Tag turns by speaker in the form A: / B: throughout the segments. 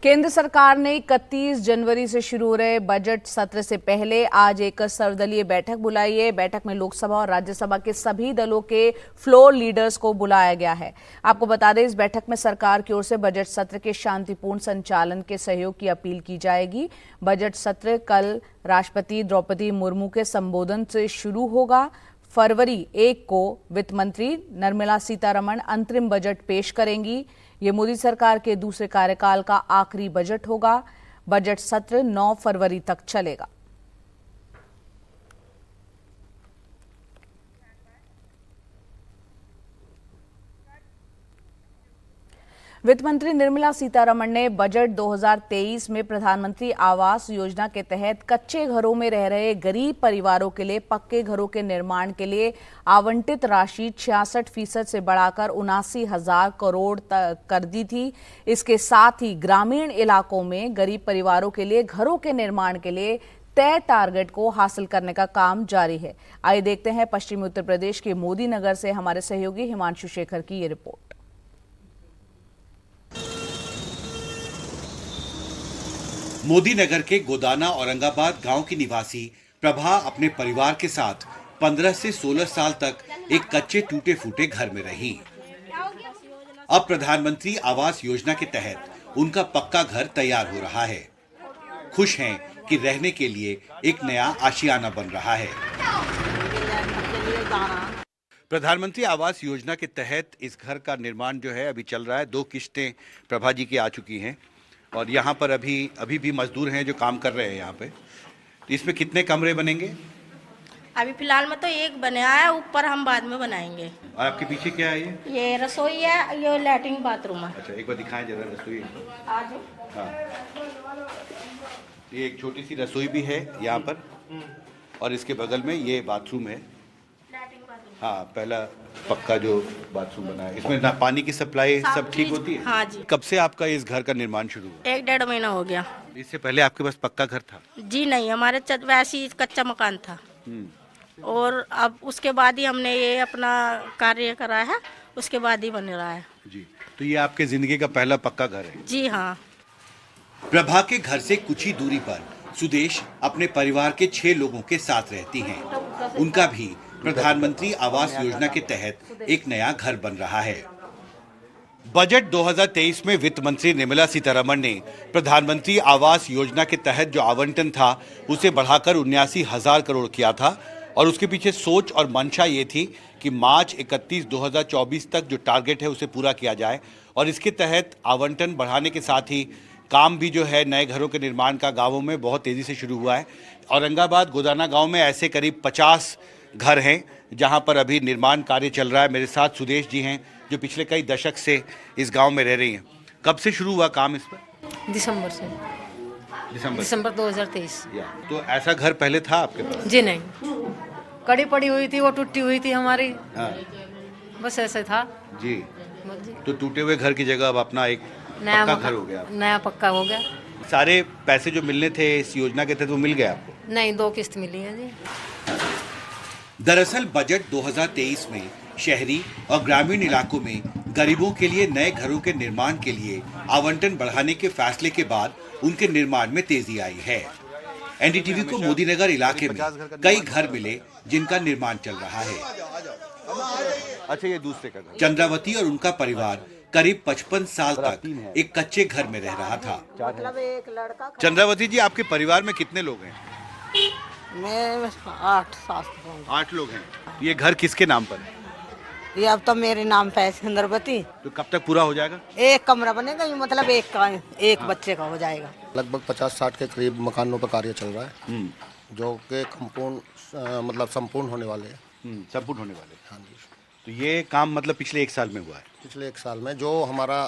A: केंद्र सरकार ने 31 जनवरी से शुरू हो रहे बजट सत्र से पहले आज एक सर्वदलीय बैठक बुलाई है। बैठक में लोकसभा और राज्यसभा के सभी दलों के फ्लोर लीडर्स को बुलाया गया है। आपको बता दें, इस बैठक में सरकार की ओर से बजट सत्र के शांतिपूर्ण संचालन के सहयोग की अपील की जाएगी। बजट सत्र कल राष्ट्रपति द्रौपदी मुर्मू के संबोधन से शुरू होगा। फरवरी 1 को वित्त मंत्री निर्मला सीतारमण अंतरिम बजट पेश करेंगी। ये मोदी सरकार के दूसरे कार्यकाल का आखिरी बजट होगा। बजट सत्र 9 फरवरी तक चलेगा। वित्त मंत्री निर्मला सीतारमण ने बजट 2023 में प्रधानमंत्री आवास योजना के तहत कच्चे घरों में रह रहे गरीब परिवारों के लिए पक्के घरों के निर्माण के लिए आवंटित राशि 66% से बढ़ाकर 79,000 करोड़ कर दी थी। इसके साथ ही ग्रामीण इलाकों में गरीब परिवारों के लिए घरों के निर्माण के लिए तय टारगेट को हासिल करने का काम जारी है। आइए देखते हैं पश्चिमी उत्तर प्रदेश के मोदी नगर से हमारे सहयोगी हिमांशु शेखर की ये रिपोर्ट।
B: मोदी नगर के गोदाना औरंगाबाद गांव की निवासी प्रभा अपने परिवार के साथ 15 से 16 साल तक एक कच्चे टूटे फूटे घर में रही। अब प्रधानमंत्री आवास योजना के तहत उनका पक्का घर तैयार हो रहा है। खुश हैं कि रहने के लिए एक नया आशियाना बन रहा है। प्रधानमंत्री आवास योजना के तहत इस घर का निर्माण जो है अभी चल रहा है। 2 किश्तें प्रभा जी की आ चुकी हैं और यहाँ पर अभी भी मजदूर हैं जो काम कर रहे हैं यहाँ पे। तो इसमें कितने कमरे बनेंगे?
C: अभी फिलहाल में तो एक बनाया है, ऊपर हम बाद में बनाएंगे।
B: और आपके पीछे क्या है?
C: ये रसोई है, ये लैट्रिन बाथरूम है।
B: अच्छा, एक बार दिखाएं जरा रसोई।
C: आज
B: हाँ, ये एक छोटी सी रसोई भी है यहाँ पर और इसके बगल में ये बाथरूम है। हाँ, पहला पक्का जो बाथरूम बना है। इसमें ना पानी की सप्लाई सब ठीक होती है?
C: हाँ जी।
B: कब से आपका इस घर का निर्माण शुरू हुआ?
C: 1-1.5 महीना हो गया।
B: इससे पहले आपके पास पक्का घर था?
C: जी नहीं, हमारे वैसे ही कच्चा मकान था और अब उसके बाद ही हमने ये अपना कार्य करा है, उसके बाद ही बन रहा है।
B: जी, तो ये आपके जिंदगी का पहला पक्का घर है?
C: जी हाँ।
B: प्रभा के घर से कुछ ही दूरी पर सुदेश अपने परिवार के 6 लोगों के साथ रहती हैं। उनका भी प्रधानमंत्री आवास योजना के तहत एक नया घर बन रहा है। बजट 2023 में वित्त मंत्री निर्मला सीतारमण ने प्रधानमंत्री आवास योजना के तहत जो आवंटन था उसे बढ़ाकर 79,000 करोड़ किया था और उसके पीछे सोच और मंशा ये थी कि मार्च 31, 2024 तक जो टारगेट है उसे पूरा किया जाए। और इसके तहत आवंटन बढ़ाने के साथ ही काम भी जो है नए घरों के निर्माण का गाँवों में बहुत तेज़ी से शुरू हुआ है। औरंगाबाद गोदाना गाँव में ऐसे करीब 50 घर हैं जहां पर अभी निर्माण कार्य चल रहा है। मेरे साथ सुदेश जी हैं जो पिछले कई दशक से इस गांव में रह रही हैं। कब से शुरू हुआ काम इस पर?
D: दिसंबर से। दिसंबर 2023।
B: तो ऐसा घर पहले था आपके पास?
D: जी नहीं, कड़ी पड़ी हुई थी, वो टूटी हुई थी हमारी।
B: हाँ।
D: बस ऐसे था
B: जी। तो टूटे हुए घर की जगह अब अपना एक
D: नया
B: पक्का घर हो गया।
D: नया पक्का हो गया।
B: सारे पैसे जो मिलने थे इस योजना के तहत वो मिल गए आपको?
D: नहीं, 2 किस्त मिली है जी।
B: दरअसल बजट 2023 में शहरी और ग्रामीण इलाकों में गरीबों के लिए नए घरों के निर्माण के लिए आवंटन बढ़ाने के फैसले के बाद उनके निर्माण में तेजी आई है। एनडीटीवी को मोदी नगर इलाके में कई घर मिले जिनका निर्माण चल रहा है। अच्छा, ये दूसरे का घर। चंद्रावती और उनका परिवार करीब 55 साल तक एक कच्चे घर में रह रहा था। चंद्रावती जी, आपके परिवार में कितने लोग हैं?
E: मैं 8
B: लोग हैं। ये घर किसके नाम पर है?
E: ये अब तो मेरे नाम पे है, सिकंदरवती।
B: तो कब तक पूरा हो जाएगा?
E: एक कमरा बनेगा, ये मतलब एक बच्चे का हो जाएगा।
F: लगभग 50-60 के करीब मकानों पर कार्य चल रहा है जो कि मतलब संपूर्ण होने वाले हैं।
B: संपूर्ण होने वाले?
F: हाँ जी।
B: तो ये काम मतलब पिछले 1 साल में हुआ है?
F: पिछले 1 साल में जो हमारा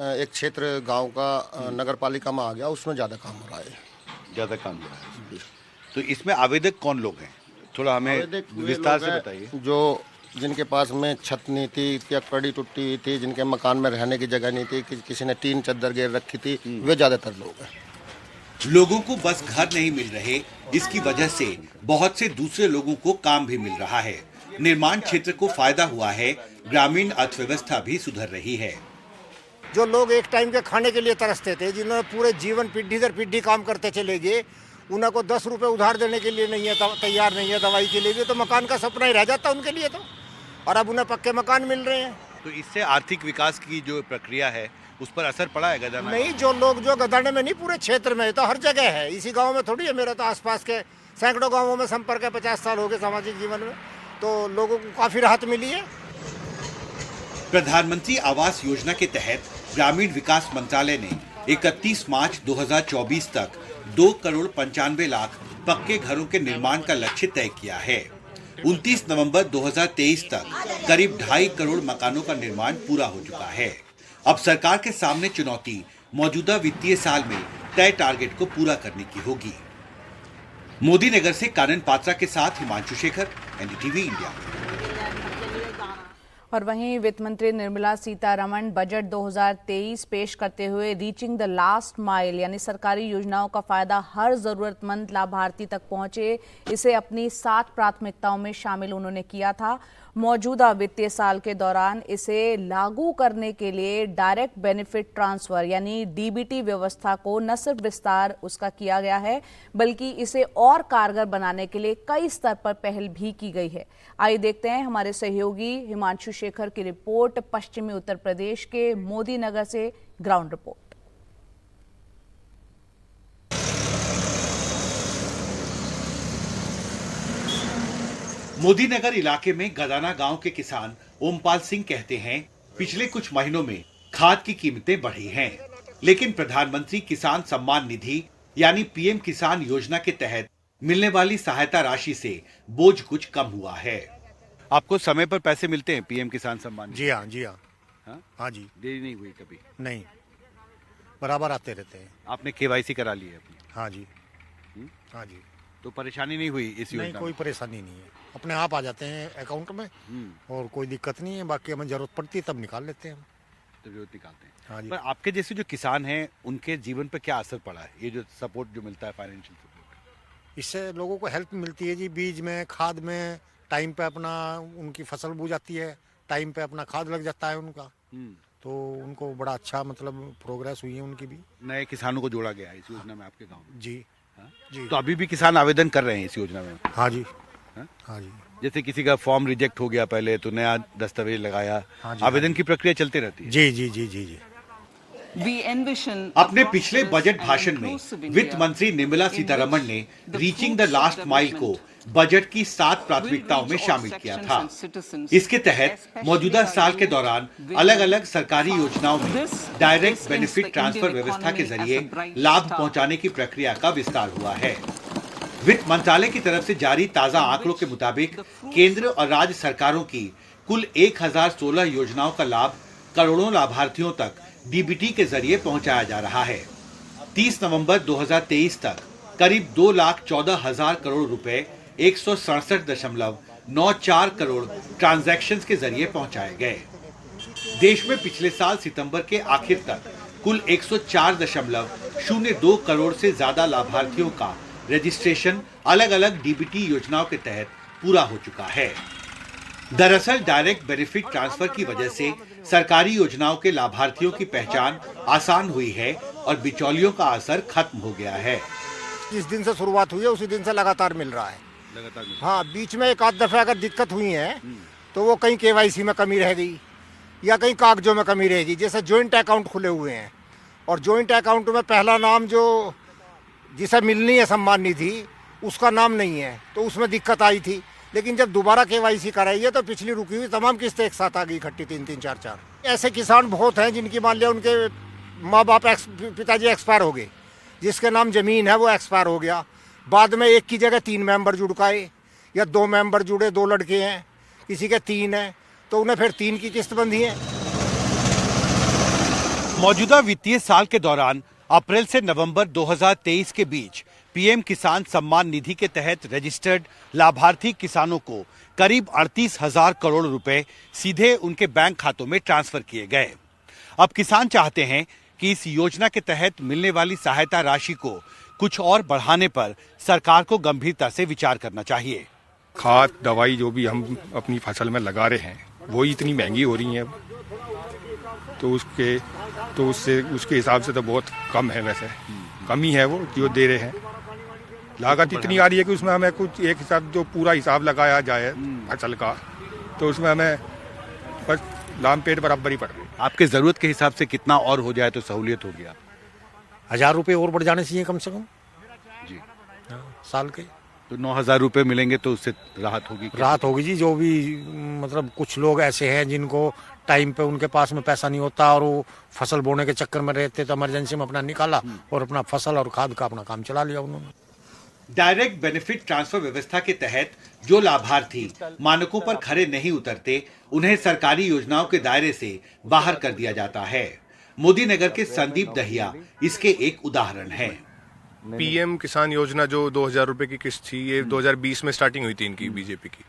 F: एक क्षेत्र गांव का नगर पालिका में आ गया उसमें ज़्यादा काम हो रहा है।
B: ज़्यादा काम हो रहा है। तो इसमें आवेदक कौन लोग हैं? थोड़ा हमें विस्तार से बताइए।
F: जो जिनके पास में छत नहीं थी या कड़ी टूटी हुई थी, जिनके मकान में रहने की जगह नहीं थी, किसी ने टीन चद्दर घेर रखी थी, वे ज़्यादातर लोग हैं।
B: लोगों को बस घर नहीं मिल रहे, इसकी वजह से बहुत से दूसरे लोगों को काम भी मिल रहा है। निर्माण क्षेत्र को फायदा हुआ है, ग्रामीण अर्थव्यवस्था भी सुधर रही है।
G: जो लोग एक टाइम के खाने के लिए तरसते थे, जिन्होंने पूरे जीवन पीढ़ी दर पीढ़ी काम करते चले गए, उनको 10 रुपये उधार देने के लिए नहीं है, तैयार नहीं है दवाई के लिए भी, तो मकान का सपना ही रह जाता उनके लिए तो। और अब उन्हें पक्के मकान मिल रहे हैं।
B: तो इससे आर्थिक विकास की जो प्रक्रिया है उस पर असर पड़ा है गदाना?
G: नहीं, जो लोग जो गदाने में नहीं, पूरे क्षेत्र में तो हर जगह है, इसी गांव में थोड़ी है, मेरा तो आसपास के सैकड़ों गांवों में संपर्क है, 50 साल हो गए सामाजिक जीवन में, तो लोगों को काफी राहत मिली है।
B: प्रधानमंत्री आवास योजना के तहत ग्रामीण विकास मंत्रालय ने 31 मार्च 2024 तक 2,95,00,000 पक्के घरों के निर्माण का लक्ष्य तय किया है। 29 नवंबर 2023 तक करीब 2.5 करोड़ मकानों का निर्माण पूरा हो चुका है। अब सरकार के सामने चुनौती मौजूदा वित्तीय साल में तय टारगेट को पूरा करने की होगी। मोदी नगर से कानन पात्रा के साथ हिमांशु शेखर, एनडीटीवी इंडिया।
A: और वहीं वित्त मंत्री निर्मला सीतारमण बजट 2023 पेश करते हुए रीचिंग द लास्ट माइल यानी सरकारी योजनाओं का फायदा हर जरूरतमंद लाभार्थी तक पहुंचे, इसे अपनी 7 प्राथमिकताओं में शामिल उन्होंने किया था। मौजूदा वित्तीय साल के दौरान इसे लागू करने के लिए डायरेक्ट बेनिफिट ट्रांसफर यानी डीबीटी व्यवस्था को न सिर्फ विस्तार उसका किया गया है, बल्कि इसे और कारगर बनाने के लिए कई स्तर पर पहल भी की गई है। आइए देखते हैं हमारे सहयोगी हिमांशु शेखर की रिपोर्ट पश्चिमी उत्तर प्रदेश के मोदी नगर से ग्राउंड रिपोर्ट।
B: मोदी नगर इलाके में गदाना गांव के किसान ओमपाल सिंह कहते हैं, पिछले कुछ महीनों में खाद की कीमतें बढ़ी हैं, लेकिन प्रधानमंत्री किसान सम्मान निधि यानी पीएम किसान योजना के तहत मिलने वाली सहायता राशि से बोझ कुछ कम हुआ है। आपको समय पर पैसे मिलते हैं पीएम किसान सम्मान निधि?
G: जी हाँ, जी हाँ, हाँ जी।
B: देरी नहीं हुई कभी?
G: नहीं, बराबर आते रहते हैं।
B: आपने केवाईसी करा ली है अपनी?
G: हाँ जी, हाँ जी।
B: तो परेशानी नहीं हुई इस योजना
G: नहीं,
B: में?
G: कोई परेशानी नहीं है, अपने आप आ जाते हैं अकाउंट में और कोई दिक्कत नहीं है। बाकी हमें जरूरत पड़ती है तब निकाल लेते हैं हम।
B: जरूरत निकालते हैं।
G: हाँ जी।
B: पर आपके जैसे जो किसान हैं उनके जीवन पर क्या असर पड़ा है, ये जो सपोर्ट जो मिलता है फाइनेंशियल सपोर्ट?
G: इससे लोगों को हेल्प मिलती है जी, बीज में, खाद में, टाइम पे अपना उनकी फसल बूझ जाती है, टाइम पे अपना खाद लग जाता है उनका, तो उनको बड़ा अच्छा मतलब प्रोग्रेस हुई है उनकी भी।
B: नए किसानों को जोड़ा गया है इस योजना में आपके गाँव में?
G: जी जी।
B: तो अभी भी किसान आवेदन कर रहे हैं इस योजना में?
G: हाँ जी, हाँ जी।
B: जैसे किसी का फॉर्म रिजेक्ट हो गया पहले तो नया दस्तावेज लगाया,
G: हाँ जी,
B: आवेदन की प्रक्रिया चलती रहती है?
G: जी जी जी जी जी।
B: अपने पिछले बजट भाषण में वित्त मंत्री निर्मला सीतारमण ने रीचिंग द लास्ट माइल को बजट की 7 प्राथमिकताओं में शामिल किया था। इसके तहत मौजूदा साल के दौरान अलग अलग सरकारी योजनाओं में डायरेक्ट बेनिफिट ट्रांसफर व्यवस्था के जरिए लाभ पहुंचाने की प्रक्रिया का विस्तार हुआ है। वित्त मंत्रालय की तरफ से जारी ताजा आंकड़ों के मुताबिक केंद्र और राज्य सरकारों की कुल 1016 योजनाओं का लाभ करोड़ों लाभार्थियों तक डीबीटी के जरिए पहुंचाया जा रहा है। 30 नवंबर 2023 तक करीब 2,14,000 करोड़ रुपए 167.94 करोड़ ट्रांजैक्शंस के जरिए पहुंचाए गए। देश में पिछले साल सितंबर के आखिर तक कुल 104.02 करोड़ से ज्यादा लाभार्थियों का रजिस्ट्रेशन अलग अलग डीबीटी योजनाओं के तहत पूरा हो चुका है। दरअसल डायरेक्ट बेनिफिट ट्रांसफर की वजह से सरकारी योजनाओं के लाभार्थियों की पहचान आसान हुई है और बिचौलियों का असर खत्म हो गया है।
G: जिस दिन से शुरुआत हुई है उसी दिन से लगातार मिल रहा है।
B: लगातार
G: हाँ, बीच में एक आध दफे अगर दिक्कत हुई है तो वो कहीं केवाईसी में कमी रह गई या कहीं कागजों में कमी रहेगी। जैसे जॉइंट अकाउंट खुले हुए हैं और जॉइंट अकाउंट में पहला नाम जो जिसे मिलनी है सम्मान निधि उसका नाम नहीं है, तो उसमें दिक्कत आई थी। लेकिन जब दोबारा केवाईसी कराई है तो पिछली रुकी हुई तमाम किस्तें एक साथ आ गई इकट्ठी, 3-3, 4-4। ऐसे किसान बहुत हैं जिनकी मान लिया उनके माँ बाप पिताजी एक्सपायर हो गए, जिसके नाम जमीन है वो एक्सपायर हो गया, बाद में एक की जगह 3 मेंबर जुड़काए या 2 मेंबर जुड़े, 2 लड़के हैं, किसी के 3 हैं, तो उन्हें फिर 3 की किस्त बंधी है।
B: मौजूदा वित्तीय साल के दौरान अप्रैल से नवंबर 2023 के बीच पीएम किसान सम्मान निधि के तहत रजिस्टर्ड लाभार्थी किसानों को करीब 38,000 करोड़ रुपए सीधे उनके बैंक खातों में ट्रांसफर किए गए। अब किसान चाहते हैं कि इस योजना के तहत मिलने वाली सहायता राशि को कुछ और बढ़ाने पर सरकार को गंभीरता से विचार करना चाहिए।
H: खाद दवाई जो भी हम अपनी फसल में लगा रहे हैं वो इतनी महंगी हो रही है, तो उसके हिसाब से तो बहुत कम है, वैसे कम ही है वो जो दे रहे हैं। लागत इतनी आ रही है कि उसमें हमें कुछ एक हिसाब जो पूरा हिसाब लगाया जाए फसल का, तो उसमें हमें बस लाम पेट बराबर ही पड़ रही है।
B: आपके जरूरत के हिसाब से कितना और हो जाए तो सहूलियत होगी? आप
G: 1000 रुपये और बढ़ जाने चाहिए कम से कम
B: जी।
G: साल के।
B: तो 9,000 रुपये मिलेंगे तो उससे राहत होगी?
G: राहत होगी जी। जो भी मतलब कुछ लोग ऐसे हैं जिनको टाइम पे उनके पास में पैसा नहीं होता और वो फसल बोने के चक्कर में रहते, तो इमरजेंसी में अपना निकाला और अपना फसल और खाद का अपना काम चला लिया उन्होंने।
B: डायरेक्ट बेनिफिट ट्रांसफर व्यवस्था के तहत जो लाभार्थी मानकों पर खरे नहीं उतरते, उन्हें सरकारी योजनाओं के दायरे से बाहर कर दिया जाता है। मोदी नगर के संदीप दहिया इसके एक उदाहरण हैं।
I: पीएम किसान योजना जो 2000 रुपए की किस्त थी, ये 2020 में स्टार्टिंग हुई थी इनकी बीजेपी की।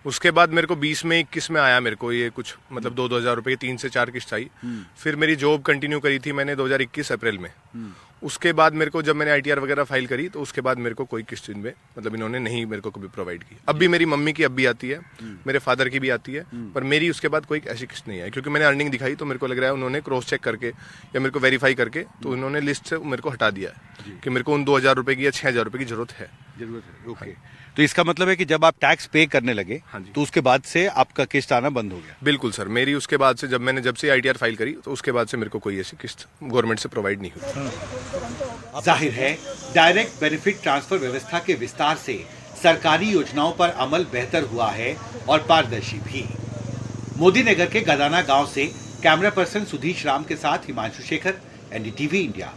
I: उसके बाद मेरे को 20 में 21 में आया मेरे को ये कुछ मतलब 2,000 रुपए की 3 से 4 किस्त आई। फिर मेरी जॉब कंटिन्यू करी थी मैंने 2021 अप्रैल में। उसके बाद मेरे को जब मैंने आईटीआर वगैरह फाइल करी तो उसके बाद मेरे को कोई किस्त इनमें मतलब इन्होंने नहीं मेरे को कभी प्रोवाइड की। अब भी मेरी मम्मी की अब भी आती है, मेरे फादर की भी आती है, पर मेरी उसके बाद कोई ऐसी किस्त नहीं आई, क्योंकि मैंने अर्निंग दिखाई तो मेरे को लग रहा है उन्होंने क्रॉस चेक करके या मेरे को वेरीफाई करके तो उन्होंने लिस्ट से मेरे को हटा दिया है कि मेरे को उन 2,000 रुपए की या 6,000 रुपए की जरूरत है।
B: ओके, तो इसका मतलब है कि जब आप टैक्स पे करने लगे तो उसके बाद से आपका किस्त आना बंद हो गया?
I: बिल्कुल सर, मेरी उसके बाद से जब से आईटीआर फाइल करी तो उसके बाद से मेरे को कोई ऐसी किस्त गवर्नमेंट से प्रोवाइड नहीं हुई।
B: जाहिर है डायरेक्ट बेनिफिट ट्रांसफर व्यवस्था के विस्तार से सरकारी योजनाओं पर अमल बेहतर हुआ है और पारदर्शी भी। मोदी नगर के गदाना गांव से कैमरा पर्सन सुधीश राम के साथ हिमांशु शेखर, एनडीटीवी इंडिया।